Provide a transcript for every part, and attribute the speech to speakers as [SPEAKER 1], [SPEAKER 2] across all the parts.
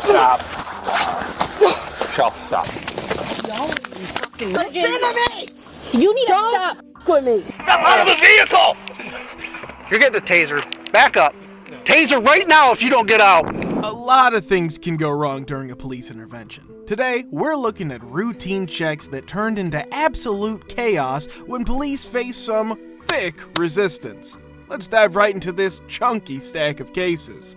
[SPEAKER 1] Stop. Michelle, stop.
[SPEAKER 2] Listen to me! You need to stop with me.
[SPEAKER 1] Step out of the vehicle! You're getting a taser. Back up. Taser right now if you don't get out.
[SPEAKER 3] A lot of things can go wrong during a police intervention. Today, we're looking at routine checks that turned into absolute chaos when police faced some thick resistance. Let's dive right into this chunky stack of cases.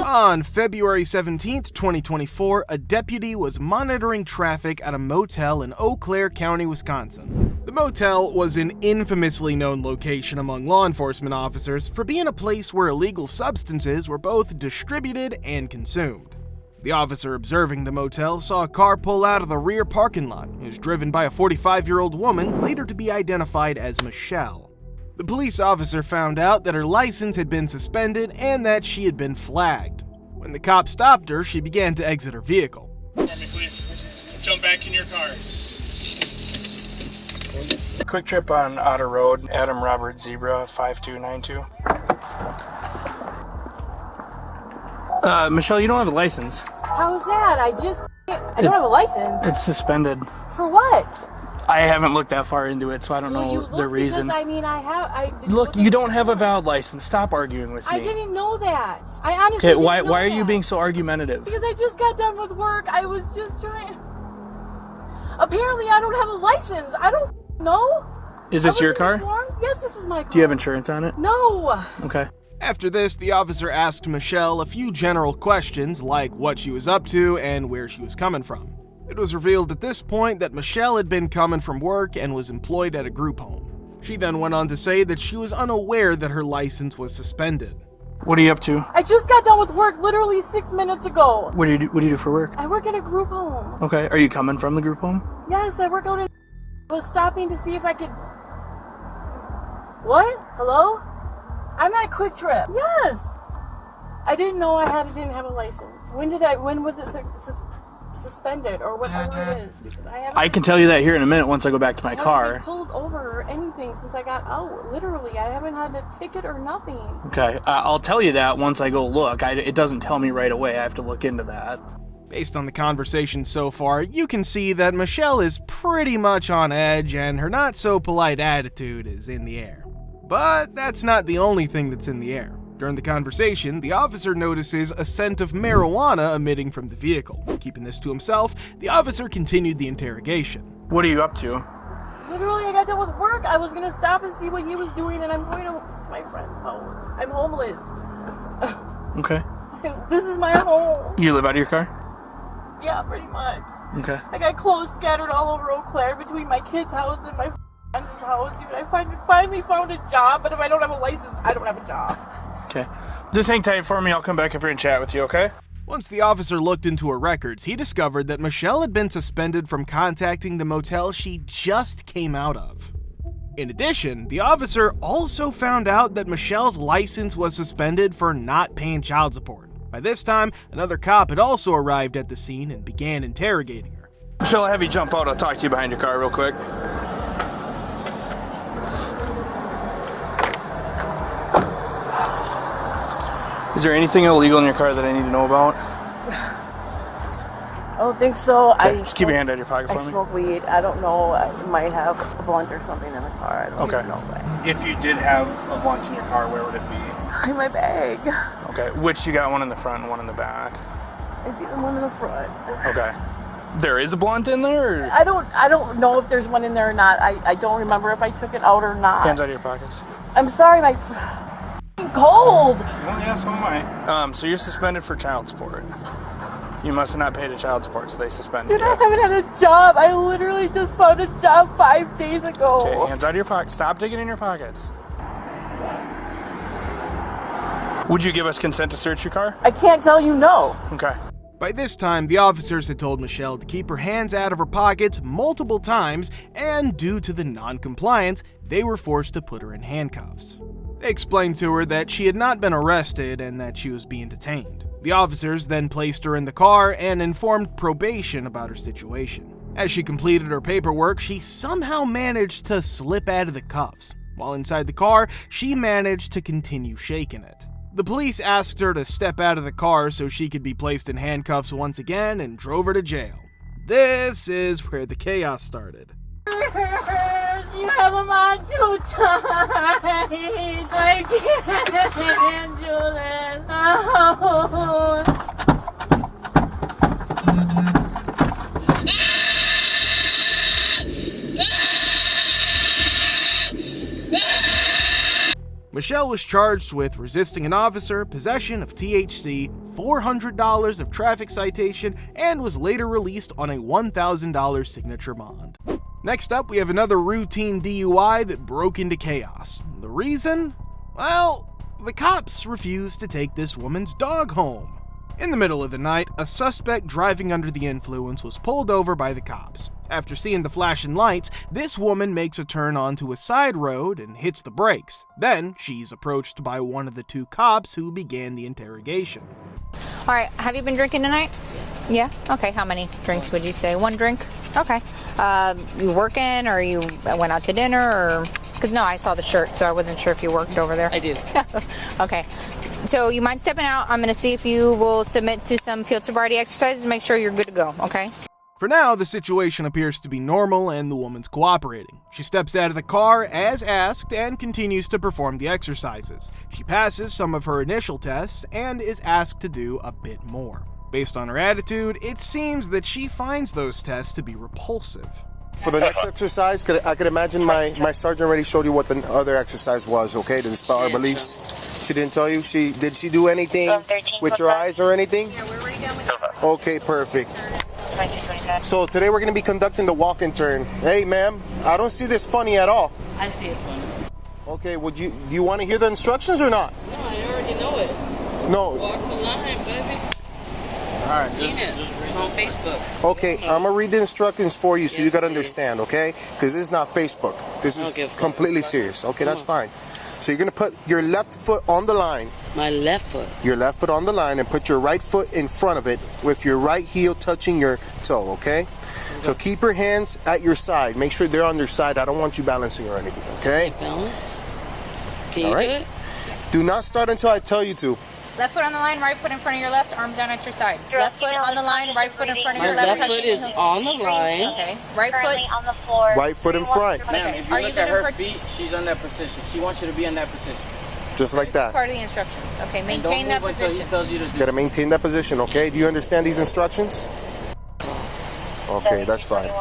[SPEAKER 3] On February 17th, 2024, a deputy was monitoring traffic at a motel in Eau Claire County, Wisconsin. The motel was an infamously known location among law enforcement officers for being a place where illegal substances were both distributed and consumed. The officer observing the motel saw a car pull out of the rear parking lot. It was driven by a 45-year-old woman, later to be identified as Michelle. The police officer found out that her license had been suspended and that she had been flagged. When the cop stopped her, she began to exit her vehicle.
[SPEAKER 4] For me, please. Jump back in your car. Quick trip on Otter Road, Adam Robert Zebra 5292. Michelle, you don't have a license.
[SPEAKER 2] How is that? I don't have a license.
[SPEAKER 4] It's suspended.
[SPEAKER 2] For what?
[SPEAKER 4] I haven't looked that far into it, so I don't know the reason. Look, you don't have a valid license. Stop arguing with me.
[SPEAKER 2] I didn't know that. I honestly didn't know
[SPEAKER 4] why are
[SPEAKER 2] that.
[SPEAKER 4] you being so argumentative?
[SPEAKER 2] Because I just got done with work. I was just trying. Apparently, I don't have a license. I don't know.
[SPEAKER 4] Is this your car?
[SPEAKER 2] Informed. Yes, this is my car.
[SPEAKER 4] Do you have insurance on it?
[SPEAKER 2] No.
[SPEAKER 4] Okay.
[SPEAKER 3] After this, the officer asked Michelle a few general questions like what she was up to and where she was coming from. It was revealed at this point that Michelle had been coming from work and was employed at a group home. She then went on to say that she was unaware that her license was suspended.
[SPEAKER 4] What are you up to?
[SPEAKER 2] I just got done with work literally 6 minutes ago.
[SPEAKER 4] What do you do for work?
[SPEAKER 2] I work at a group home.
[SPEAKER 4] Okay. Are you coming from the group home?
[SPEAKER 2] Yes, I work out in. I was stopping to see if I could. What? Hello? I'm at Quick Trip. Yes. I didn't know didn't have a license. When was it suspended or whatever it is? Because I
[SPEAKER 4] can tell you that here in a minute once I go back to my car.
[SPEAKER 2] I haven't been pulled over or anything since I got out. Literally, I haven't had a ticket or nothing.
[SPEAKER 4] Okay, I'll tell you that once I go look. It doesn't tell me right away. I have to look into that.
[SPEAKER 3] Based on the conversation so far, you can see that Michelle is pretty much on edge and her not-so-polite attitude is in the air. But that's not the only thing that's in the air. During the conversation, the officer notices a scent of marijuana emitting from the vehicle. Keeping this to himself, the officer continued the interrogation.
[SPEAKER 4] What are you up to?
[SPEAKER 2] Literally, I got done with work. I was going to stop and see what he was doing, and I'm going to my friend's house. I'm homeless.
[SPEAKER 4] Okay.
[SPEAKER 2] This is my home.
[SPEAKER 4] You live out of your car?
[SPEAKER 2] Yeah, pretty much.
[SPEAKER 4] Okay.
[SPEAKER 2] I got clothes scattered all over Eau Claire between my kid's house and my friend's house. Dude, I finally found a job, but if I don't have a license, I don't have a job.
[SPEAKER 4] Okay. Just hang tight for me. I'll come back up here and chat with you, okay?
[SPEAKER 3] Once the officer looked into her records, he discovered that Michelle had been suspended from contacting the motel she just came out of. In addition, the officer also found out that Michelle's license was suspended for not paying child support. By this time, another cop had also arrived at the scene and began interrogating her.
[SPEAKER 4] Michelle, I'll have you jump out. I'll talk to you behind your car real quick. Is there anything illegal in your car that I need to know about?
[SPEAKER 2] I don't think so.
[SPEAKER 4] Okay, just keep your hand out of your pocket for me.
[SPEAKER 2] I smoke weed. I don't know. I might have a blunt or something in the car. I don't
[SPEAKER 4] Okay.
[SPEAKER 2] know.
[SPEAKER 4] If you did have a blunt in your car, where would it be?
[SPEAKER 2] In my bag.
[SPEAKER 4] Okay, which you got one in the front and one in the back?
[SPEAKER 2] It'd be the one in the front.
[SPEAKER 4] Okay. There is a blunt in there? Or?
[SPEAKER 2] I don't know if there's one in there or not. I don't remember if I took it out or not.
[SPEAKER 4] Hands out of your pockets.
[SPEAKER 2] I'm sorry, my cold.
[SPEAKER 4] Well, yeah, so am I. So you're suspended for child support. You must have not paid a child support, so they suspended
[SPEAKER 2] Dude,
[SPEAKER 4] you.
[SPEAKER 2] I haven't had a job. I literally just found a job 5 days ago.
[SPEAKER 4] Okay, hands out of your pockets. Stop digging in your pockets. Would you give us consent to search your car?
[SPEAKER 2] I can't tell you no.
[SPEAKER 4] Okay.
[SPEAKER 3] By this time, the officers had told Michelle to keep her hands out of her pockets multiple times, and due to the non-compliance, they were forced to put her in handcuffs. They explained to her that she had not been arrested and that she was being detained. The officers then placed her in the car and informed probation about her situation. As she completed her paperwork, she somehow managed to slip out of the cuffs. While inside the car, she managed to continue shaking it. The police asked her to step out of the car so she could be placed in handcuffs once again and drove her to jail. This is where the chaos started.
[SPEAKER 2] You have him on 2 times. I can't do this. Oh.
[SPEAKER 3] Michelle was charged with resisting an officer, possession of THC, $400 of traffic citation, and was later released on a $1,000 signature bond. Next up, we have another routine DUI that broke into chaos. The reason? Well, the cops refused to take this woman's dog home. In the middle of the night, a suspect driving under the influence was pulled over by the cops. After seeing the flashing lights, this woman makes a turn onto a side road and hits the brakes. Then, she's approached by one of the 2 cops who began the interrogation.
[SPEAKER 5] All right, have you been drinking tonight? Yeah? Okay, how many drinks would you say? 1 drink? Okay. You working, or you went out to dinner, or... Because, no, I saw the shirt, so I wasn't sure if you worked over there.
[SPEAKER 6] I do.
[SPEAKER 5] Okay. So you mind stepping out? I'm going to see if you will submit to some field sobriety exercises and make sure you're good to go, okay?
[SPEAKER 3] For now, the situation appears to be normal and the woman's cooperating. She steps out of the car as asked and continues to perform the exercises. She passes some of her initial tests and is asked to do a bit more. Based on her attitude, it seems that she finds those tests to be repulsive.
[SPEAKER 7] For the next exercise, I could imagine my sergeant already showed you what the other exercise was, okay, to dispel our beliefs. She didn't tell you? Did she do anything with your eyes or anything?
[SPEAKER 5] Yeah, we're already done with that.
[SPEAKER 7] Okay, perfect. So today we're going to be conducting the walk and turn. Hey, ma'am, I don't see this funny at all.
[SPEAKER 6] I see it funny.
[SPEAKER 7] Okay, do you want to hear the instructions or not?
[SPEAKER 6] No, I already know it.
[SPEAKER 7] No.
[SPEAKER 6] Walk the line, baby.
[SPEAKER 7] All right.
[SPEAKER 6] Seen it. It's on Facebook.
[SPEAKER 7] Okay, I'm going to read the instructions for you so you got to understand, okay? Because this is not Facebook. This is completely serious. Okay, that's fine. So you're going to put your left foot on the line.
[SPEAKER 6] My left foot.
[SPEAKER 7] Your left foot on the line, and put your right foot in front of it with your right heel touching your toe, okay? So keep your hands at your side. Make sure they're on their side. I don't want you balancing or anything, okay?
[SPEAKER 6] Balance. Can you do it?
[SPEAKER 7] Do not start until I tell you to.
[SPEAKER 5] Left foot on the line, right foot in front of your left, arms down at your side. Left foot on the line, right foot in front of your left.
[SPEAKER 6] My left foot is on the line.
[SPEAKER 5] Okay. Right foot
[SPEAKER 8] on the floor.
[SPEAKER 7] Right foot in front.
[SPEAKER 9] Ma'am, if you look at her feet, she's on that position. She wants you to be in that position.
[SPEAKER 7] Just like that.
[SPEAKER 5] Part of the instructions. Okay, maintain that
[SPEAKER 9] Until he
[SPEAKER 5] position.
[SPEAKER 9] tells you to do.
[SPEAKER 7] You gotta maintain that position, okay? Do you understand these instructions? Okay, that's fine.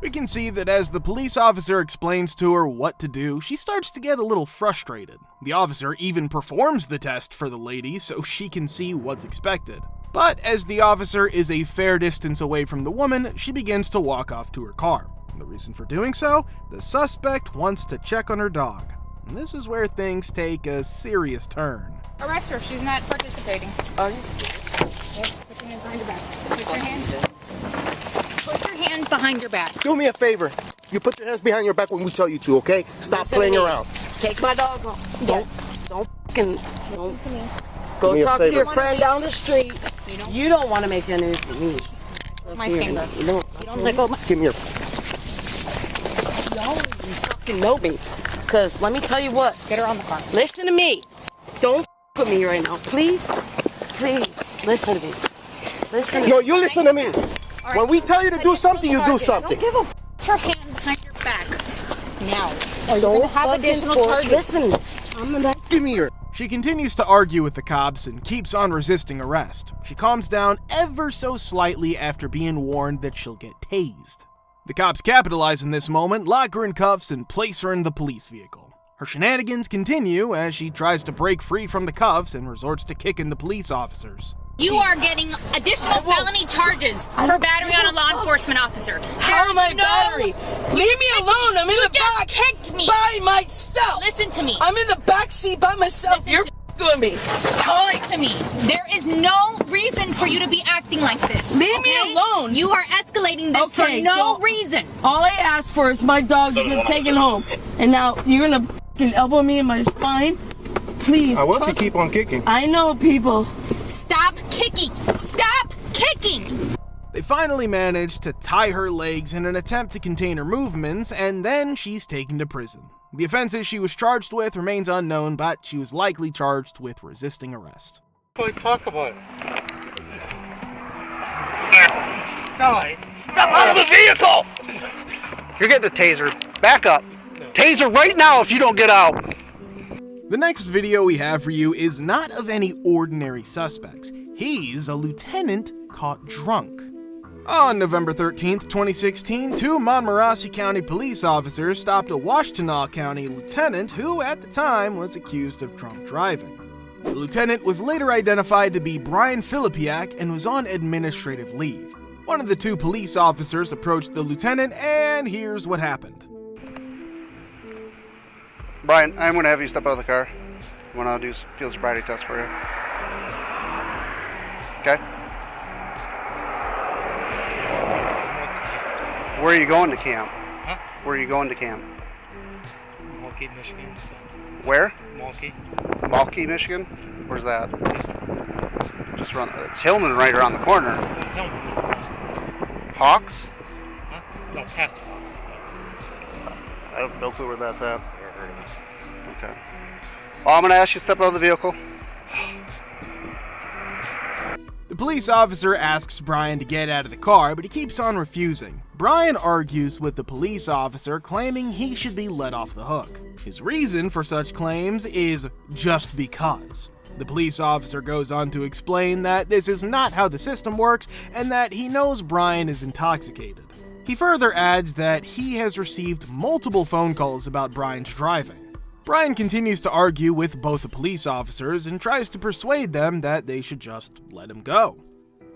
[SPEAKER 3] We can see that as the police officer explains to her what to do, she starts to get a little frustrated. The officer even performs the test for the lady so she can see what's expected. But as the officer is a fair distance away from the woman, she begins to walk off to her car. The reason for doing so? The suspect wants to check on her dog. And this is where things take a serious turn.
[SPEAKER 5] Arrest her if she's not participating. Put your hand behind your back. Put your hand behind your back.
[SPEAKER 7] Do me a favor. You put your hands behind your back when we tell you to, okay? Stop playing around.
[SPEAKER 6] Take my dog home. Don't fucking.
[SPEAKER 7] Go
[SPEAKER 6] talk to your friend down the street. You don't want to make that news for me.
[SPEAKER 5] My finger.
[SPEAKER 6] You don't let go of my.
[SPEAKER 7] Give me your.
[SPEAKER 6] Y'all fucking know me. Because let me tell you what.
[SPEAKER 5] Get her on the car.
[SPEAKER 6] Listen to me. Don't with me right now. Please. Please. Listen to me. Listen to me.
[SPEAKER 7] No, you listen to me. When we tell you to do something, you do something.
[SPEAKER 5] Don't give a Put your hand behind your back. Now. Or you're
[SPEAKER 6] Don't
[SPEAKER 5] going to have additional charges.
[SPEAKER 6] Listen. I'm gonna
[SPEAKER 7] Give me your.
[SPEAKER 3] She continues to argue with the cops and keeps on resisting arrest. She calms down ever so slightly after being warned that she'll get tased. The cops capitalize on this moment, lock her in cuffs, and place her in the police vehicle. Her shenanigans continue as she tries to break free from the cuffs and resorts to kicking the police officers.
[SPEAKER 10] You are getting additional felony charges for battery on a law enforcement officer.
[SPEAKER 6] How am I battery? Leave me alone. I'm in the back.
[SPEAKER 10] You just kicked me.
[SPEAKER 6] By myself.
[SPEAKER 10] Listen to me.
[SPEAKER 6] I'm in the back seat by myself. You're with me.
[SPEAKER 10] Listen to me. There is no reason for you to be acting like this.
[SPEAKER 6] Leave me alone.
[SPEAKER 10] You are escalating this for no reason.
[SPEAKER 6] All I asked for is my dog to get taken home. And now you're going to elbow me in my spine? Please.
[SPEAKER 7] I want to keep on kicking.
[SPEAKER 6] I know, people.
[SPEAKER 10] Stop kicking. Stop kicking.
[SPEAKER 3] They finally manage to tie her legs in an attempt to contain her movements, and then she's taken to prison. The offenses she was charged with remains unknown, but she was likely charged with resisting arrest.
[SPEAKER 8] What do we talk about? Guys,
[SPEAKER 1] step out of the vehicle! You're getting a taser. Back up. Taser right now if you don't get out.
[SPEAKER 3] The next video we have for you is not of any ordinary suspects. He's a lieutenant caught drunk. On November 13th, 2016, two Montmorency County police officers stopped a Washtenaw County lieutenant who, at the time, was accused of drunk driving. The lieutenant was later identified to be Brian Filipiak and was on administrative leave. One of the two police officers approached the lieutenant, and here's what happened.
[SPEAKER 1] Brian, I'm going to have you step out of the car. I want to do a field sobriety test for you. Okay? Where are you going to camp?
[SPEAKER 8] Huh?
[SPEAKER 1] Where are you going to camp?
[SPEAKER 8] Milwaukee, Michigan.
[SPEAKER 1] Where?
[SPEAKER 8] Milwaukee.
[SPEAKER 1] Milwaukee, Michigan? Where's that? Just around. It's Hillman right around the corner.
[SPEAKER 8] Hillman.
[SPEAKER 1] Hawks?
[SPEAKER 8] Huh? No, past Hawks.
[SPEAKER 1] I have no clue where that's at. Never heard of it. Okay. Well, I'm going to ask you to step out of the vehicle.
[SPEAKER 3] The police officer asks Brian to get out of the car, but he keeps on refusing. Brian argues with the police officer, claiming he should be let off the hook. His reason for such claims is just because. The police officer goes on to explain that this is not how the system works and that he knows Brian is intoxicated. He further adds that he has received multiple phone calls about Brian's driving. Brian continues to argue with both the police officers and tries to persuade them that they should just let him go.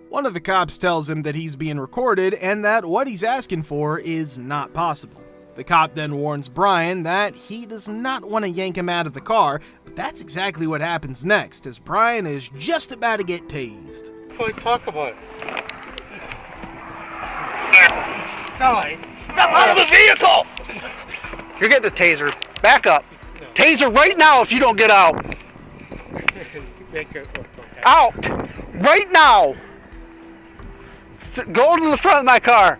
[SPEAKER 3] One of the cops tells him that he's being recorded and that what he's asking for is not possible. The cop then warns Brian that he does not want to yank him out of the car, but that's exactly what happens next, as Brian is just about to get tased.
[SPEAKER 8] What do we talk about? Guys,
[SPEAKER 1] step out of the vehicle! You're getting a taser. Back up.
[SPEAKER 8] No.
[SPEAKER 1] Taser right now if you don't get out. Out! Right now! Go to the front of my car.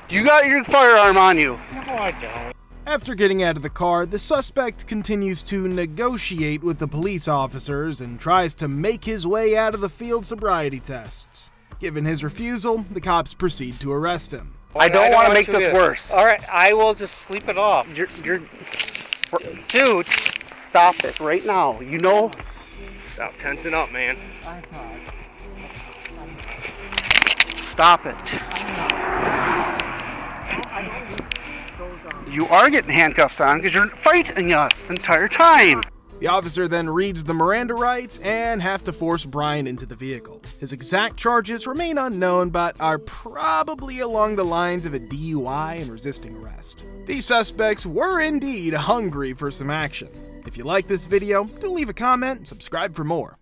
[SPEAKER 1] You got your firearm on you.
[SPEAKER 8] No, I don't.
[SPEAKER 3] After getting out of the car, the suspect continues to negotiate with the police officers and tries to make his way out of the field sobriety tests. Given his refusal, the cops proceed to arrest him.
[SPEAKER 1] I don't want to make this worse.
[SPEAKER 8] All right, I will just sleep it off.
[SPEAKER 1] Dude, stop it right now. You know.
[SPEAKER 8] Stop tensing up, man.
[SPEAKER 1] Stop it. You are getting handcuffs on because you're fighting us the entire time.
[SPEAKER 3] The officer then reads the Miranda rights and have to force Brian into the vehicle. His exact charges remain unknown, but are probably along the lines of a DUI and resisting arrest. These suspects were indeed hungry for some action. If you like this video, do leave a comment and subscribe for more.